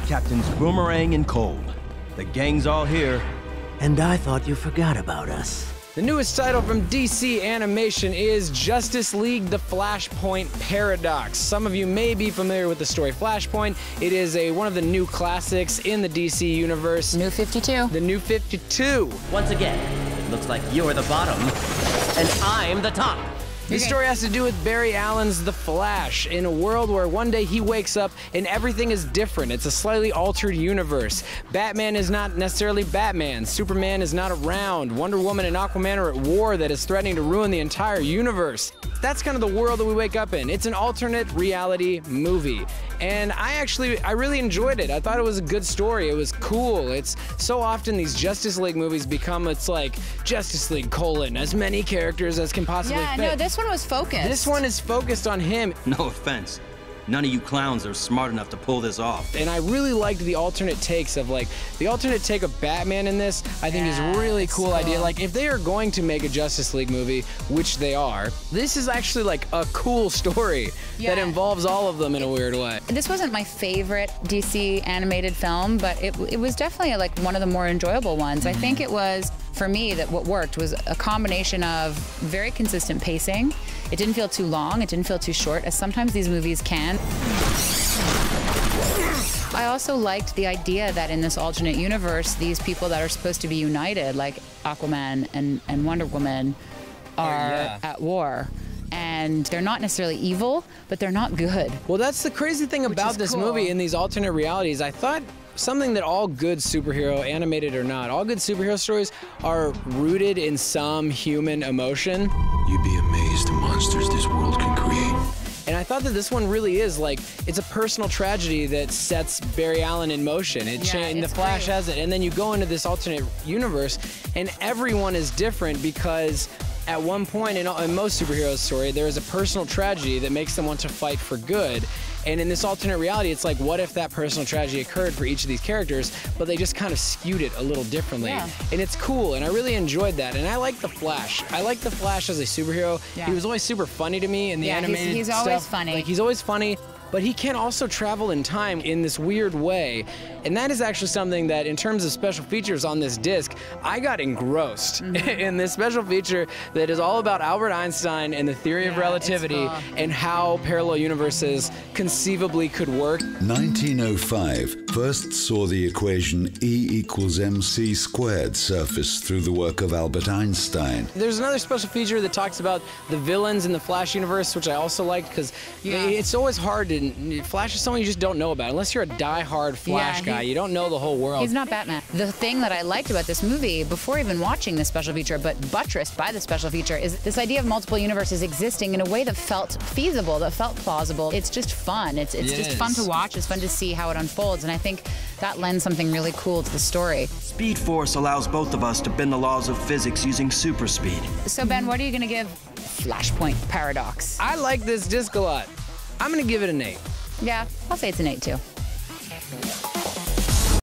Captains Boomerang and Cold. The gang's all here. And I thought you forgot about us. The newest title from DC Animation is Justice League: The Flashpoint Paradox. Some of you may be familiar with the story Flashpoint. It is one of the new classics in the DC universe. New 52. The New 52. Once again, it looks like you're the bottom, and I'm the top. This story has to do with Barry Allen's The Flash, in a world where one day he wakes up and everything is different. It's a slightly altered universe. Batman is not necessarily Batman. Superman is not around. Wonder Woman and Aquaman are at war that is threatening to ruin the entire universe. That's kind of the world that we wake up in. It's an alternate reality movie. And I really enjoyed it. I thought it was a good story. It was cool. It's so often these Justice League movies become, it's like Justice League : as many characters as can possibly fit. Yeah, no, this one was focused. This one is focused on him. No offense. None of you clowns are smart enough to pull this off. And I really liked the alternate takes of, like, the alternate take of Batman in this, I think is a really cool idea. Like, if they are going to make a Justice League movie, which they are, this is actually like a cool story that involves all of them in a weird way. This wasn't my favorite DC animated film, but it was definitely like one of the more enjoyable ones. I think it was, for me, that what worked was a combination of very consistent pacing. It didn't feel too long, it didn't feel too short, as sometimes these movies can. I also liked the idea that in this alternate universe, these people that are supposed to be united, like Aquaman and Wonder Woman, are at war. And they're not necessarily evil, but they're not good. Well, that's the crazy thing about this movie in these alternate realities. I thought something that all good superhero, animated or not, all good superhero stories are rooted in some human emotion. You'd be amazed the monsters this world can create. And I thought that this one really is, like, it's a personal tragedy that sets Barry Allen in motion. And The Flash has it. And then you go into this alternate universe, and everyone is different because at one point in most superheroes' story, there is a personal tragedy that makes them want to fight for good. And in this alternate reality, it's like, what if that personal tragedy occurred for each of these characters, but they just kind of skewed it a little differently. And it's cool, and I really enjoyed that. And I like The Flash. I like The Flash as a superhero. He was always super funny to me in the animated he's stuff. always funny. Like, he's always funny. But he can also travel in time in this weird way. And that is actually something that, in terms of special features on this disc, I got engrossed in this special feature that is all about Albert Einstein and the theory of relativity and how parallel universes conceivably could work. 1905 first saw the equation E=mc² surface through the work of Albert Einstein. There's another special feature that talks about the villains in the Flash universe, which I also liked, because it's always hard to... Flash is someone you just don't know about. Unless you're a die-hard Flash guy, you don't know the whole world. He's not Batman. The thing that I liked about this movie, before even watching the special feature, but buttressed by the special feature, is this idea of multiple universes existing in a way that felt feasible, that felt plausible. It's just fun. It's just fun to watch. It's fun to see how it unfolds, and I think that lends something really cool to the story. Speed Force allows both of us to bend the laws of physics using super speed. So, Ben, what are you going to give Flashpoint Paradox? I like this disc a lot. I'm going to give it an 8. Yeah, I'll say it's an 8 too.